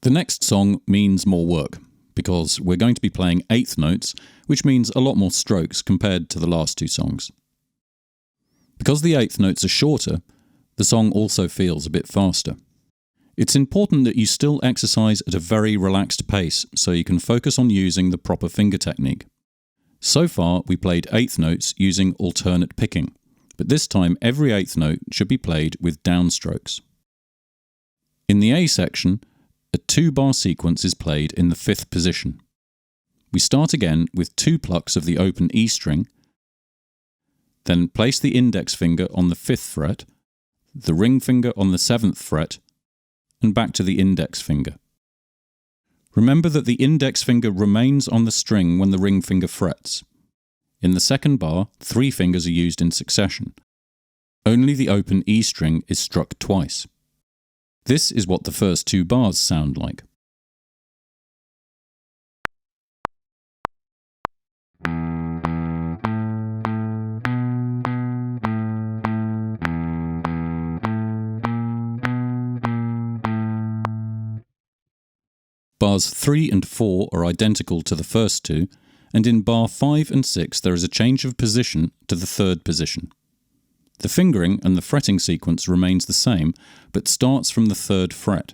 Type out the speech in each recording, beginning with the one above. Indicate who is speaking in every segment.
Speaker 1: The next song means more work, because we're going to be playing eighth notes, which means a lot more strokes compared to the last two songs. Because the eighth notes are shorter, the song also feels a bit faster. It's important that you still exercise at a very relaxed pace so you can focus on using the proper finger technique. So far, we played eighth notes using alternate picking, but this time every eighth note should be played with downstrokes. In the A section, a 2-bar sequence is played in the 5th position. We start again with 2 plucks of the open E string, then place the index finger on the 5th fret, the ring finger on the 7th fret, and back to the index finger. Remember that the index finger remains on the string when the ring finger frets. In the second bar, 3 fingers are used in succession. Only the open E string is struck twice. This is what the first 2 bars sound like. Bars 3 and 4 are identical to the first 2, and in bar 5 and 6 there is a change of position to the 3rd position. The fingering and the fretting sequence remains the same, but starts from the 3rd fret.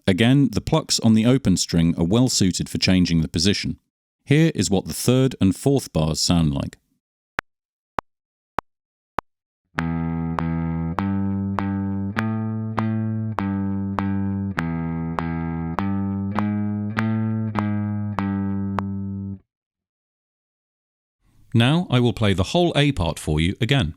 Speaker 1: Again, the plucks on the open string are well suited for changing the position. Here is what the 3rd and 4th bars sound like. Now I will play the whole A part for you again.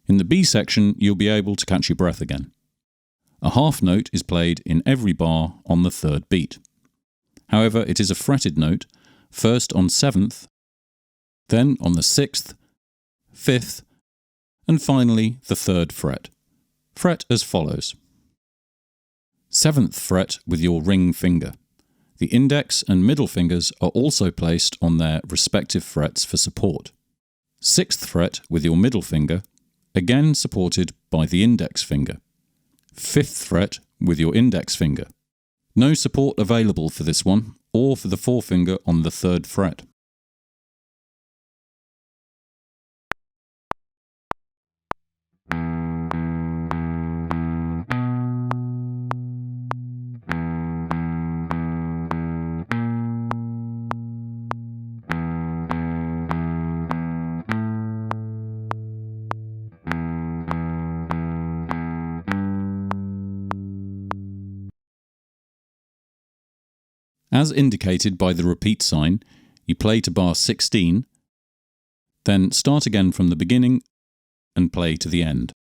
Speaker 1: In the B section, you'll be able to catch your breath again. A half note is played in every bar on the 3rd beat. However, it is a fretted note, first on 7th, then on the 6th, 5th, and finally the 3rd fret. Fret as follows. 7th fret with your ring finger. The index and middle fingers are also placed on their respective frets for support. 6th fret with your middle finger, again supported by the index finger. 5th fret with your index finger. No support available for this one, or for the forefinger on the 3rd fret. As indicated by the repeat sign, you play to bar 16, then start again from the beginning and play to the end.